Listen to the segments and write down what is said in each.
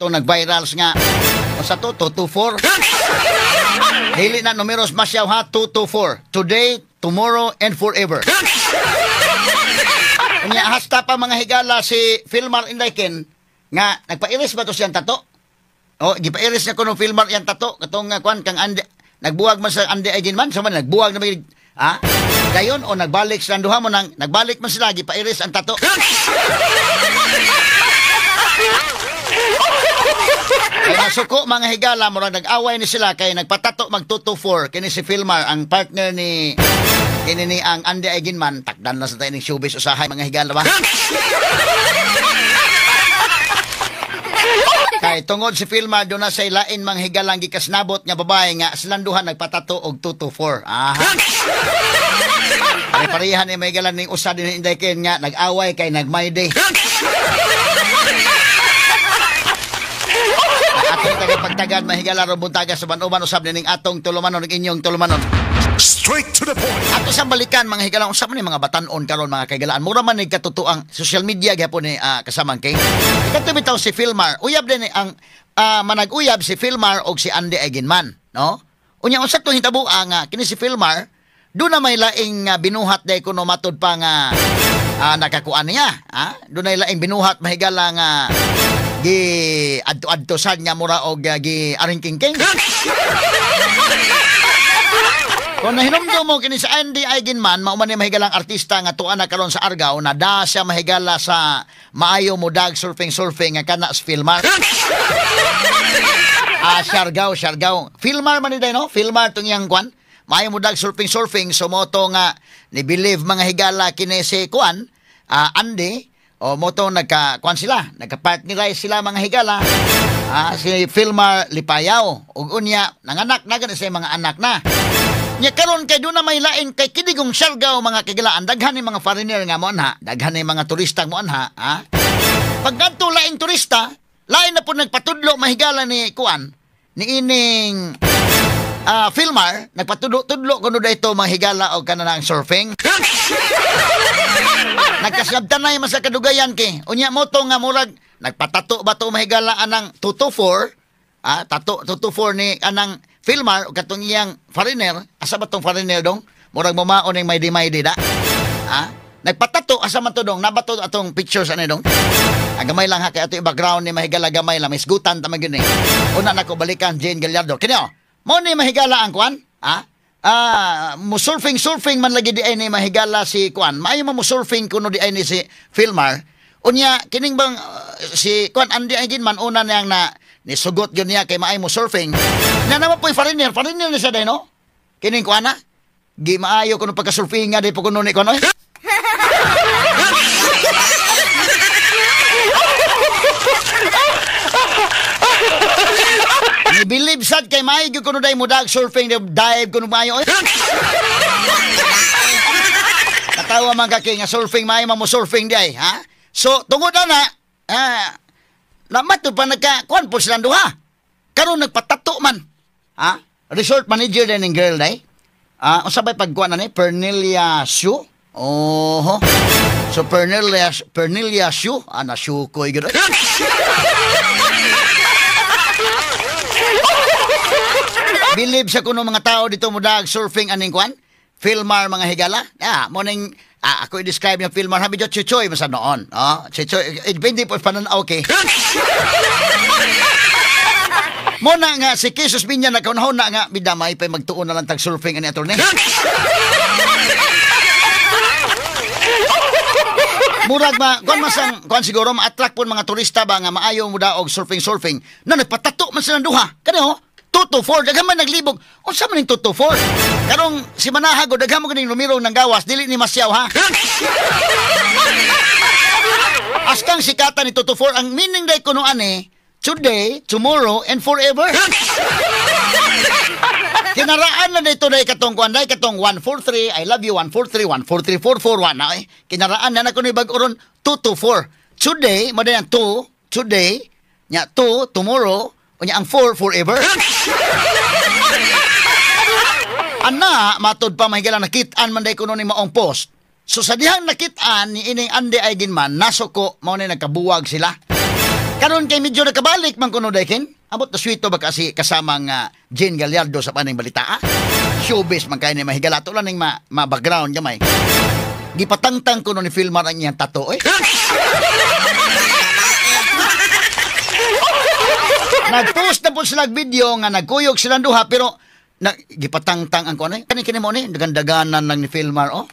katong nag-virals nga sa to 224. Dili na numeros masyaw ha, 224. Today, tomorrow, and forever. Unya hasta pa mga higala si Filmar Indayken nga nagpa-iris ba to siyang tato? O gipa-iris na kuno Filmar yang tato katong kwan kang Ande, nagbuwag man sa Ande Aginman sa man nagbuwag na may dayon o nagbalik sa duha mo nang nagbalik man sila gipa-iris ang tato. Kaya nasuko mga higala mo nag-away ni sila kay nagpatato mag-224 kini si Filmar ang partner ni kini ang Ande Aginman takdan na sa tayo ng showbiz usahay mga higala ba. Kay tungod si Filmar doon na sa ilain mga higalang gikasnabot nga babae nga silanduhan nagpatato og 224. Ay parehan ni mga higalang ning usa din Indayken nga nag-away kay nagmayday. Atong tagapagtagad mahigala ron buntaga sa banuban usab ning atong tulumanon ning inyong tulumanon. Straight to the point. Ato sa balikan mga higalang usab man mga batan-on karon mga kaigalaan. Mura man ning katutuang social media gyapon ni kasamang kay. Ikato bitaw si Filmar. Uyab din ang manag-uyab si Filmar og si Ande Aginman, no? Unya unsa to hitabo nga kini si Filmar do na may laing binuhat day kuno matud pa nga nakakuan niya, do na laing binuhat mahigala nga gi adto-adto sad nga mura og gi aringkingking. Kung nahinumdo mo kini sa Ande Aginman, mao man ni mahigalang artista nga tuwa na karon sa Argao na da siya mahigala sa maayo mo dag surfing nga kana sa Filmar. Siargao. Filmar man ni day no? Filmar tong yang kwan. Maayo mo dag surfing so moto nga ni believe mga higala kini si kwan Ande o moto nagka-kwan sila, nagka-partnerize sila mga higala. Si Filmar Lipayaw ug unya nanganak na gani sa mga anak na. Nya karon kay doon na may lain kay kidigong Siargao mga kagilaan daghan ni mga foreigner nga mo anha, daghan ni mga turista mo anha, Pag kadto laing turista, lain na po nagpatudlo mahigala ni kuan ni ining Filmar nagpatudlo kuno dayto mga higala og kanang surfing. Nagkasabtanay man sa kadugayan kay unya mo to nga murag nagpatato ba to mahigala anang 224 tato 224 ni anang Filmar ug katong iyang foreigner asa ba tong foreigner dong murag mamaon ning maydi da nagpatato asa man to dong nabato atong pictures ani dong agamay lang ha kay ato background ni mahigala gamay lang misgutan ta magini una nako balikan Jane Gallardo kini mo ni mahigala ang kwan mo surfing man lagi di ay ni mahigala si kwan maayo mo surfing kuno di ay ni si Filmar unya kining bang si kwan Ande Aginman una niyang na nisugot yun niya kay maayo mo surfing na naman po'y foreigner na siya day no kining kwan gi maayo kuno pagka-surfing nga day po kuno ni kwan Believe sad kay maayo gyud kuno day mo dag surfing dive kuno maayo Natawa man ka kay nga surfing maayo mo surfing di ay so tungod ana namat pa nagka kuan po silang duha karon nagpatato man resort manager din ng girl day usabay pagkuan na ni Pernelia Shu so Pernelia Shu na Shu ko gyud believe sa kuno mga tao dito mo dag surfing aning kwan Filmar mga higala mo ning ako i-describe yung Filmar habi jo chichoy masa noon chichoy depende po pananaw okay mo na nga si Jesus Binya nakaunahon na nga bidamay pa magtuon na lang tag surfing ani attorney murag ba kuan siguro ma-attract pon mga turista ba nga maayo mo daog surfing na nagpatato man sila duha kani 224 daghan man naglibog unsa man ning 224 karong si Manahag daghan mo ganing lumirong nang gawas dili ni masyaw ha askang sikatan ni 224 ang meaning day kuno ani today tomorrow and forever kinaraan na dito day katong kuan day katong 143 I love you 143 143441 na kinaraan na kuno bag-oron 224 today mo day 2 today nya 2 tomorrow unya ang 4 forever. Ana matod pa mahigala nakit-an man day kuno ni maong post. So sa dihang nakit-an ni ining Ande Aginman nasuko mao ni nagkabuwag sila. Karon kay medyo nakabalik man kuno dakin. Amot na sweeto ba kasi kasama nga Jane Gallardo sa paning balita. Showbiz man kay ni mahigala to lang ning ma-background gamay. Gipatangtang kuno ni Filmar ang iyang tato eh. Nag-post na po sila video nga nagkuyog silang duha pero gipatangtang ang kuno. Kani mo ni dagandaganan lang ni Filmar oh.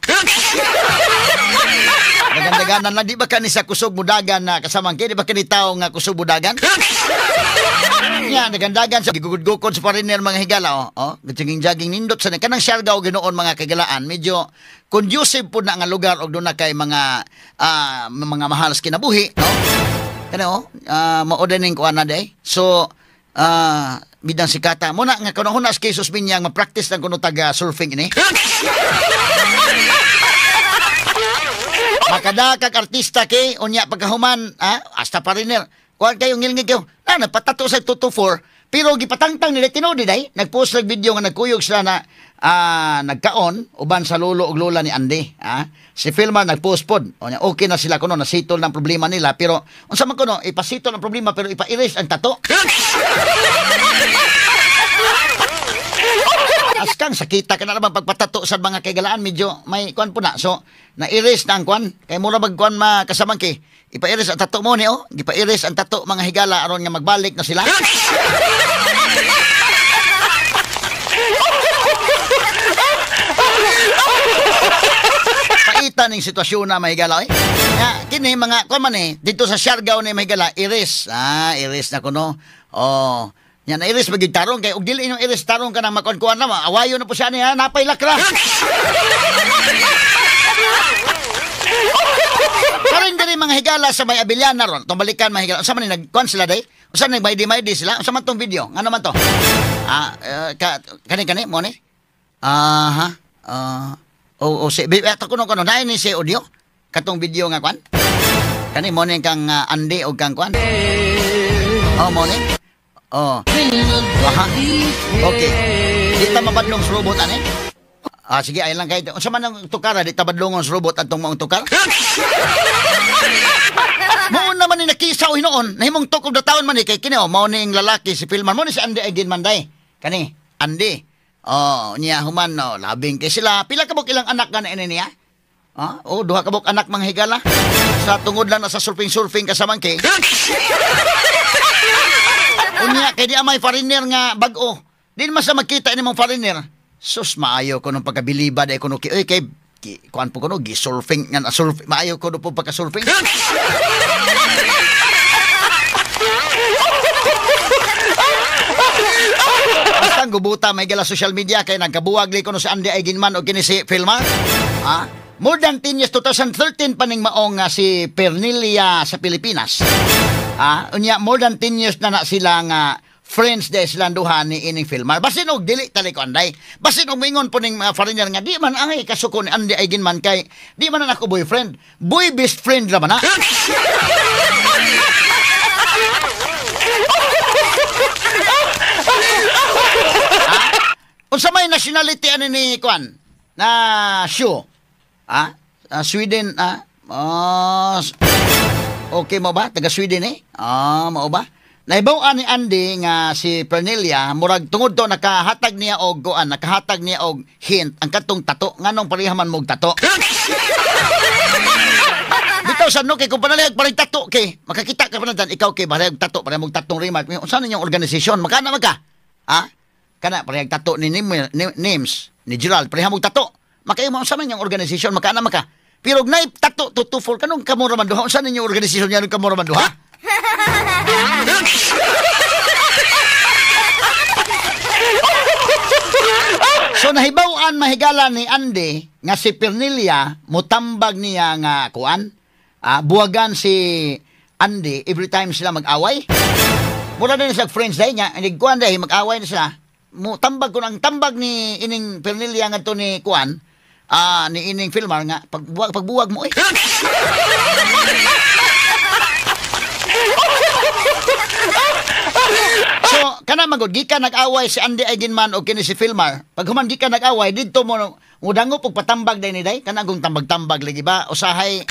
Dagandaganan lang di ba kani sa kusog budagan na kasamang kay di ba kani tao nga kusog budagan? Nya dagandagan sa gigugud-gukod sa foreigner mga higala oh. Jogging nindot sa kanang Siargao ginoon mga kagalaan medyo conducive pud na nga lugar og doon na kay mga mahal sa kinabuhi no. Kano mao dining kuan na day. So bidang sikata mo na nga kuno hunas kay Jesus binyang ma-practice lang kuno taga surfing ini. Makadakag artista kay unya pagkahuman hasta foreigner. Kuan kayo ngilngig kayo. Nagpatato sa 224 pero gipatangtang nila tinodi day. Nagpost nag video nga nagkuyog sila na nagkaon uban sa lolo ug lola ni Andy. Si Filmar nagpost pod. Okay na sila kuno nasitol ng problema nila pero unsa man kuno ipasitol ang problema pero ipa-erase ang tato. Askang sakita ka na naman pagpatato sa mga kagalaan medyo may kuan po na. So na-erase na ang kuan kay mura magkuan makasamang kay ipa-erase ang tato mo ni oh. Gipa-erase ang tato mga higala aron nga magbalik na sila. Paita ning sitwasyon na mahigala eh. Nga kini mga kuan man eh dito sa Siargao ni mahigala erase. Erase na kuno. Oh. Yan na iris magig tarong kay ug dili inyong iris tarong ka na makuan-kuan na awayo na po siya niya napay lakra. Karon diri mga higala sa may Abiliana ron tumbalikan mga higala unsa man ni nagkuan sila day unsa nagbaydi-maydi sila unsa man tong video ngano man to kani mo ni si ato kuno naay ni si audio katong video nga kuan kani mo ni kang Andy og kang kuan mo ni okay. Di ta mabadlong sa robot ani? Sige ay lang kay. Unsa man ang tukara di ta badlongon sa robot atong maong tukar? Mao naman ni nakisaw hinoon, nahimong tukod na taon man ni kay kini mao ning lalaki si Filmar mo ni si Andy Aydin Manday. Kani, Andy. Niya human no, labing kay sila. Pila ka bok ilang anak nga na niya? Duha ka bok anak mga higala. Sa tungod lang na sa surfing kasamang kay. Unya kay di amay foreigner nga bag-o. Di man sa makita ni mong foreigner. Sus maayo ko nung pagkabiliba day kuno kay kuan po kuno gi-surfing nga surf maayo ko po pagka-surfing. Basta gubuta may gala social media kay nagkabuwag li kuno si Andy Aydin man og kini si Filmar. More than 10 years 2013 paning maong si Pernilia sa Pilipinas. Unya more than 10 years na sila nga friends de silang duha ni ining Filmar. Basin og dili tali ko anday. Basin og mingon po ning mga foreigner nga di man angay kasuko ni Andy Aydin man kay di man ako boyfriend. Boy best friend ra man na. Unsa may nationality ani ni kuan? Na show. Sweden okay mo ba? Taga Sweden eh? Mao ba? Naibaw ni Andy nga si Pernilia murag tungod to nakahatag niya og nakahatag niya og hint ang katong tato nganong parehaman mog tato. Bitaw sa no kay kung panalig paring tato kay makakita ka pa na ikaw kay pareha tato pareha mog tatong remark. Unsa na yung organisasyon? Magkana magka? Kana pareha tato ni names ni Gerald pareha mog tato. Makayo mo unsa man yung organisasyon makana maka. Pero nay tato 224 kanong kamura man duha unsa ninyo organisasyon niya kamura man duha? So nahibaw-an mahigala ni Andy nga si Pernilia mutambag niya nga kuan. Buwagan si Andy every time sila mag-away. Mura din sa friends day nya, kuan day mag-away na sila. Mutambag ko ang tambag ni ining Pernilia nga to ni kuan. Ni ining Filmar nga pagbuwag mo eh. So kana magud gikan nag-away si Andy Aydin man o kini si Filmar. Pag human gikan nag-away didto mo mudangop og patambag day ni day kana gong tambag-tambag lagi ba usahay.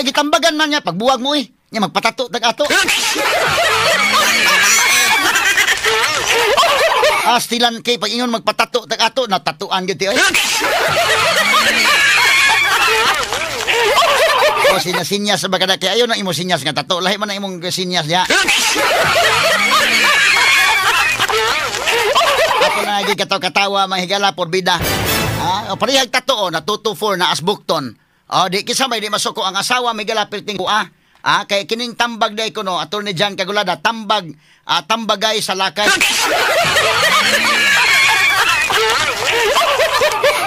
Unya gitambagan man niya pagbuwag mo nya magpatato tag-ato. Stilan kay pag ingon magpatato tag-ato natatuan gyud ti oy. O sinyas ba kada kay ayo na imo sinyas nga tato lahi man na imong sinyas ya. Ako na lagi katawa mahigala por bida. Parihag tato na 224 na asbukton. Di kisabay di masuko ang asawa migala perting kuha. Kay kining tambag day ko no Attorney Jan Kagulada tambagay sa lakay.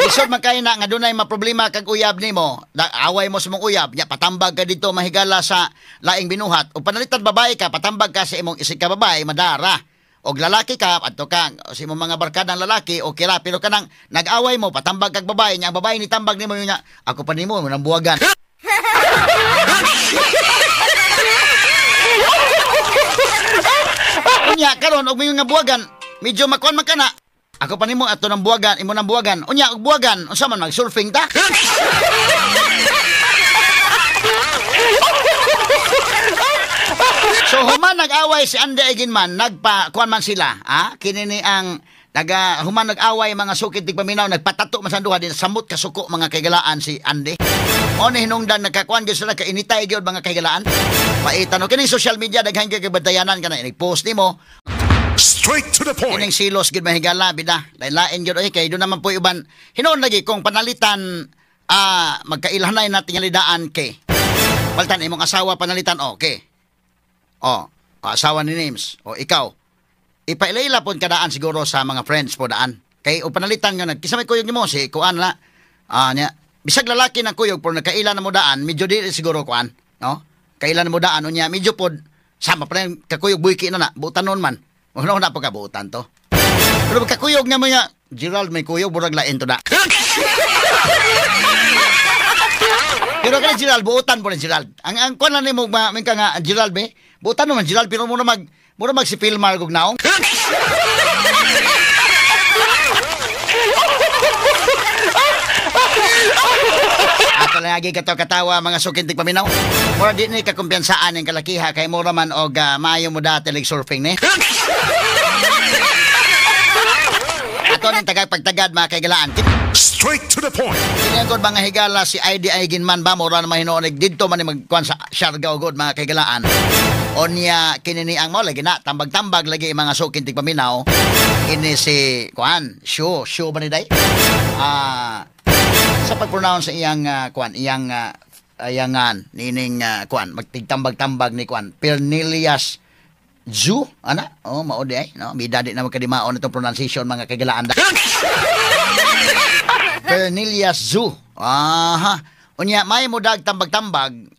Isod man kay na nga dunay maproblema kag uyab nimo, away mo sa mong uyab, nya patambag ka dito mahigala sa laing binuhat. O panalitan babae ka, patambag ka sa imong isig ka babae, madara. Og lalaki ka, adto ka sa imong mga barkadang lalaki, okay ra, pero kanang nag-away mo, patambag kag babae, nya ang babae ni tambag nimo nya, ako pa nimo nang buwagan. Unya karon og mga buwagan, medyo makuan man kana. Ako pa nimo ato nang buwagan, imo nang buwagan. Unya og buwagan, unsa man mag-surfing ta? So human nag-away si Andy Aginman, nagpa kuan man sila, kini ni ang human nag-away mga sukid tigpaminaw, nagpatato man sa duha din samot kasuko mga kaigalaan si Andy. O ni hinungdan nagkakuan gyud sila kainitay gyud mga kaigalaan. Paitan kini social media daghan kay kabatayanan kana nag-post nimo. Straight to the point. Kining silos gid mahigala bida. Lain-lain gyud kay do naman po uban. Hinuon lagi kung panalitan magkailhanay nating lidaan kay. Baltan imong asawa panalitan okay. Asawa ni Names o ikaw. Ipailayla pon kadaan siguro sa mga friends po daan. Kay o panalitan nga nagkisamay kuyog nimo si kuan na nya bisag lalaki na kuyog pero nagkaila na mo daan medyo di siguro kuan, no? Kaila na mo daan unya medyo pod sama pa rin kakuyog buyki na butanon man. Ano na pagkabutan to. Pero kakuyog nga mo niya, Gerald may kuyog, burag lain to na. Pero kaya Gerald, buutan po rin Gerald. Ang kuwan lang mo, ka nga, Gerald be, buutan naman Gerald, pero muna mag si Pilmar kung naong. Ato lagi katawa mga sukintig paminaw. Mura di ni kakumpiyansaan ng kalakiha kay mura man og maayo mo dati lig surfing ni. Ato ning tagapagtagad mga kaigalaan. Straight to the point. Kinangkod mga higala si ID Aginman ba mura na mahinonig didto man ni magkuan sa Siargao god mga kaigalaan. Onya kinini ang mo lagi na tambag-tambag lagi mga sukintig paminaw. Kini si kuan, show ba ni day? Sa pag-pronounce sa iyang kuan, iyang ayangan nining kuan, magtigtambag-tambag ni kuan, Pernilias Zoo, ana? Mao di ay, no? Bidadi na magkadimaon itong pronunciation mga kagalaan. Pernilias Zoo. Unya may mo dag tambag-tambag,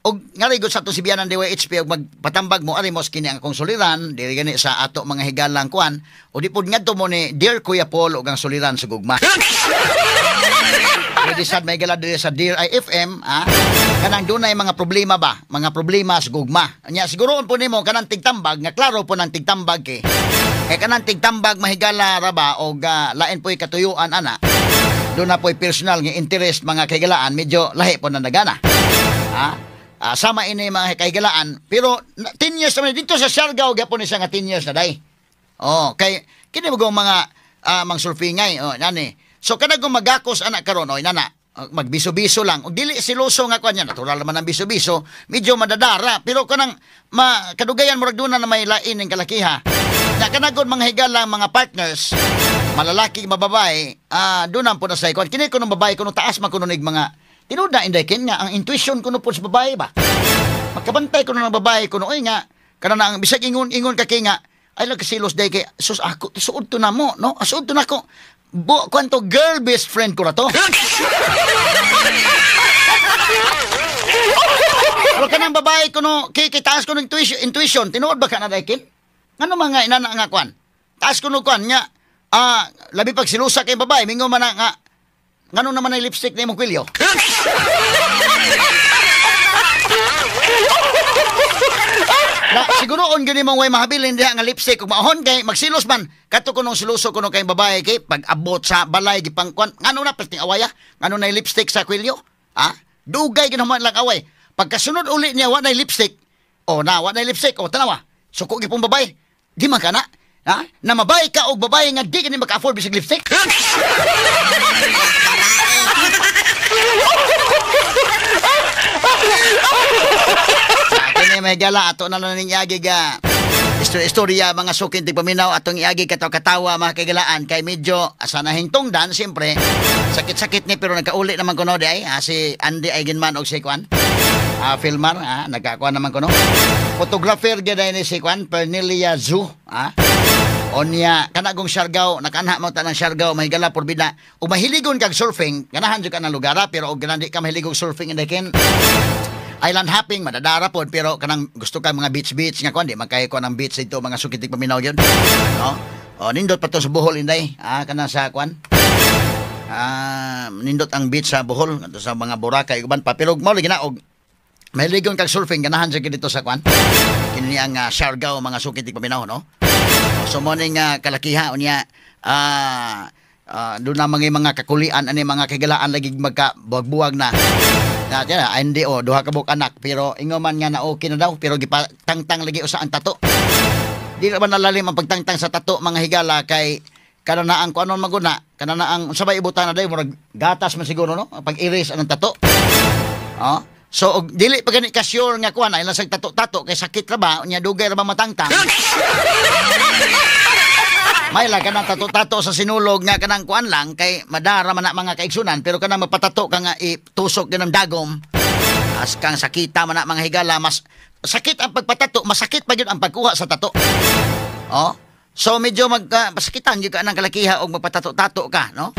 og ngari gud sa to si Bianan DYHP og magpatambag mo ari mos kini ang akong suliran dili gani sa ato mga higalang kuan o di pud ngadto mo ni Dear Kuya Paul og ang suliran sa gugma. Pwede sad may gala diri sa Dear IFM, kanang dunay mga problema ba, mga problema sa gugma. Nya siguroon po nimo kanang tigtambag nga klaro po nang tigtambag kay kanang tigtambag mahigala ra ba og lain po'y katuyuan ana. Doon na po'y personal nga interest mga kaigalaan medyo lahi po na nagana. Sama ini mga kaigalaan pero 10 years naman dito sa Siargao gyapon ni siya nga 10 years na day. Kay kini mo mga mang surfingay nani. So kada kung magakos anak karon nana magbiso-biso lang. Og dili siloso nga kanya natural naman ang biso-biso, medyo madadara pero kanang kadugayan murag duna na may lain ning kalakiha. Na kanagod mga higala mga partners malalaki mababae dunan po na sa ikon kini kuno babae kuno taas man kuno nig mga tinuda inday ken nga ang intuition kuno po sa babae ba. Magkabantay kuno ng babae kuno oy nga kana na ang bisag ingon ka kay nga ay lang kasilos day kay sus ako suod to na mo no suod to na ko kwanto girl best friend ko na to. Wala ka ng babae kuno kay taas kuno intuition tinuod ba ka na day ken ngano mga inana nga kwan taas kuno kwan nga labi pag silusa kay babae mingo man nga ngano naman ay lipstick na imong kwilyo. Siguro on gani mong way mahabilin diha nga lipstick ug maahon kay magsilos man kadto kuno siluso kuno kay babae kay pag abot sa balay gipangkuan ngano na perting awaya ngano na lipstick sa kwilyo dugay ginaman lang away Pagkasunod uli niya, wa na lipstick. O na, wa na lipstick. O, tanawa. Suko gipong babae. Di man ka na. Ha? Na mabay ka o babae nga di ka ni maka-afford bisag lipstick. Kini may gala ato na lang ninyagi ga. Istorya mga sukin tigpaminaw atong iagi katawa mga kagalaan kay medyo asanahing tungdan siyempre sakit-sakit ni pero nagkauli naman kuno di ay si Andy ay ginman og si Kwan filmar nagkakuha naman kuno photographer gyud ni si Kwan Pernelia Zhu onya kanagong Siargao nakanha mo ta ng Siargao mahigala porbida ug mahiligon kag surfing ganahan jud ka ng lugar pero og ganandi ka mahiligog surfing in the ken island hopping madadara pod pero kanang gusto ka mga beach nga kuan di makay ko ng beach dito mga sukitig paminaw gyud no nindot pa to sa Bohol inday kana sa kuan nindot ang beach sa Bohol ato sa mga Boracay uban pa pero mao lagi na og mahiligon kag surfing ganahan jud dito sa kuan kini ang Siargao mga sukitig paminaw no so mo ning kalakiha unya doon na mga kakulian ani mga kagalaan lagi magkabuwag na hindi duha ka buk anak pero ingoman nga na okay na daw pero gipatangtang lagi usa ang tato di naman nalalim ang pagtangtang sa tato mga higala kay kananaang kung anon maguna kananaang sabay ibutan na daw murag gatas man siguro no pag iris ang tato so dili pa gani ka sure nga kuan ay lasag tato kay sakit ra ba nya dugay ra ba matangtang may la kanang tato sa sinulog nga kanang kuan lang kay madara man na mga kaigsunan pero kanang mapatato ka nga itusok din ng dagom as kang sakita man na mga higala mas sakit ang pagpatato masakit pa gyud ang pagkuha sa tato so medyo pasakitan gyud ka nang kalakiha og magpatato-tato ka no